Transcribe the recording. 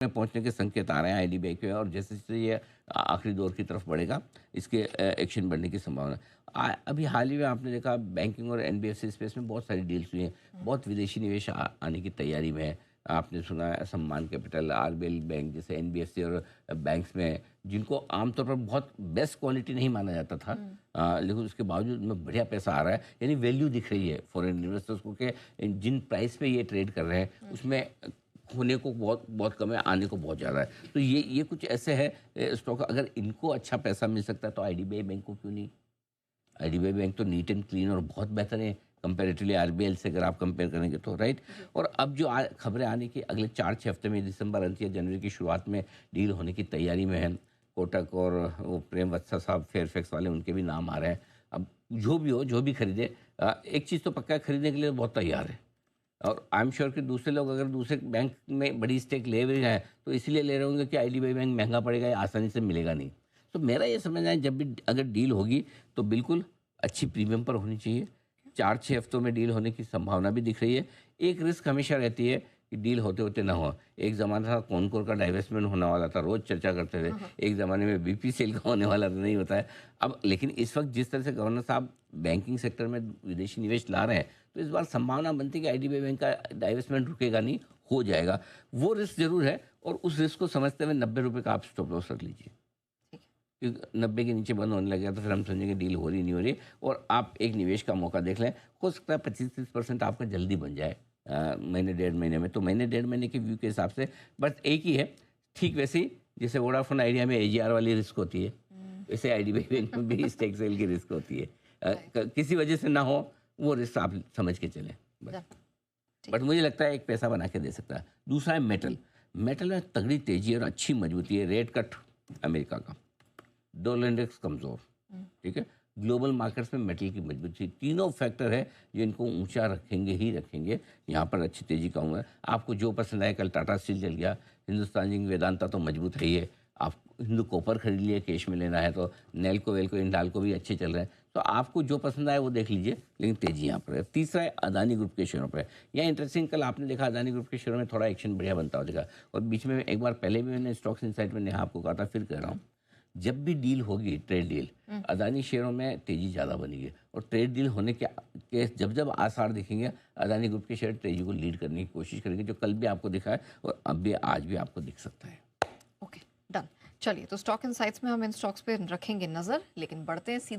में पहुंचने के संकेत आ रहे हैं आईडीबीआई के, और जैसे जैसे ये आखिरी दौर की तरफ बढ़ेगा इसके एक्शन बढ़ने की संभावना। अभी हाल ही में आपने देखा बैंकिंग और एनबीएफसी स्पेस में बहुत सारी डील्स हुई हैं, बहुत विदेशी निवेश आने की तैयारी में है। आपने सुना है सम्मान कैपिटल, आरबीएल बैंक जैसे एनबीएफसी और बैंक्स में, जिनको आमतौर पर बहुत बेस्ट क्वालिटी नहीं माना जाता था, लेकिन उसके बावजूद में बढ़िया पैसा आ रहा है, यानी वैल्यू दिख रही है फॉरेन इन्वेस्टर्स को कि जिन प्राइस पे ये ट्रेड कर रहे हैं उसमें होने को बहुत बहुत कम है, आने को बहुत ज़्यादा है। तो ये कुछ ऐसे है स्टॉक, अगर इनको अच्छा पैसा मिल सकता है तो आईडीबीआई बैंक को क्यों नहीं। आईडीबीआई बैंक तो नीट एंड क्लीन और बहुत बेहतर है कंपेरेटिवली आरबीएल से, अगर आप कंपेयर करेंगे तो, राइट। और अब जो खबरें आने की अगले 4-6 हफ्ते में, दिसंबर अंत या जनवरी की शुरुआत में डील होने की तैयारी में है। कोटक और वो प्रेम वत्सा साहब फेयरफैक्स वाले, उनके भी नाम आ रहे हैं। अब जो भी हो, जो भी खरीदे, एक चीज़ तो पक्का है, खरीदने के लिए बहुत तैयार है। और आई एम श्योर कि दूसरे लोग अगर दूसरे बैंक में बड़ी स्टेक ले भी रहे हैं तो इसलिए ले रहे होंगे कि आईडीबीआई बैंक महंगा पड़ेगा या आसानी से मिलेगा नहीं। तो मेरा ये समझना है, जब भी अगर डील होगी तो बिल्कुल अच्छी प्रीमियम पर होनी चाहिए। 4-6 हफ्तों में डील होने की संभावना भी दिख रही है। एक रिस्क हमेशा रहती है कि डील होते होते ना हो। एक ज़माना था कॉनकोर का डाइवेस्टमेंट होने वाला था, रोज़ चर्चा करते थे। एक ज़माने में बीपीसीएल का होने वाला था, नहीं होता है अब। लेकिन इस वक्त जिस तरह से गवर्नर साहब बैंकिंग सेक्टर में विदेशी निवेश ला रहे हैं, तो इस बार संभावना बनती है कि आईडीबीआई बैंक का डाइवेस्टमेंट रुकेगा नहीं, हो जाएगा। वो रिस्क ज़रूर है, और उस रिस्क को समझते हुए 90 रुपये का आप स्टॉप लॉस रख लीजिए। क्योंकि 90 के नीचे बंद होने लगेगा तो फिर हम समझेंगे डील हो रही नहीं हो रही, और आप एक निवेश का मौका देख लें। हो सकता है 25-30% आपका जल्दी बन जाए महीने 1.5 महीने में। तो महीने 1.5 महीने के व्यू के हिसाब से बस एक ही है, ठीक वैसे ही जैसे वोडाफोन आइडिया में एजीआर वाली रिस्क होती है, वैसे आईडीबीआई बैंक में भी स्टेक सेल की रिस्क होती है। किसी वजह से ना हो, वो रिस्क आप समझ के चलें बस। बट मुझे लगता है एक पैसा बना के दे सकता है। दूसरा है मेटल। मेटल में तगड़ी तेजी और अच्छी मजबूती है। रेट कट अमेरिका का, डॉलर इंडेक्स कमज़ोर, ठीक है। ग्लोबल मार्केट्स में मेटल की मजबूती, तीनों फैक्टर है जो इनको ऊंचा रखेंगे ही रखेंगे। यहाँ पर अच्छी तेजी का हुआ है। आपको जो पसंद आए, कल टाटा स्टील चल गया, हिंदुस्तान जिंक वेदांता तो मजबूत है ही है। आप हिंदू कॉपर खरीद लिए कैश में लेना है तो, नेल्को वेल्को इंडाल्को भी अच्छे चल रहे हैं। तो आपको जो पसंद आए वो देख लीजिए, लेकिन तेजी यहाँ पर है। तीसरा है अदानी ग्रुप के शेयरों पर। यहाँ इंटरेस्टिंग, कल आपने देखा अदानी ग्रुप के शेयरों में थोड़ा एक्शन बढ़िया बनता हो देखा। और बीच में एक बार पहले भी मैंने स्टॉक्स इनसाइट में नेहा आपको कहा था, फिर कह रहा हूँ, जब भी डील होगी, ट्रेड डील, अदानी शेयरों में तेजी ज़्यादा बनेगी। और ट्रेड डील होने के जब जब आसार दिखेंगे, अदानी ग्रुप के शेयर तेजी को लीड करने की कोशिश करेंगे, जो कल भी आपको दिखा है और अब भी आज भी आपको दिख सकता है। Okay, done. चलिए, तो स्टॉक इनसाइट्स में हम इन स्टॉक्स पे रखेंगे नजर, लेकिन बढ़ते हैं सीधा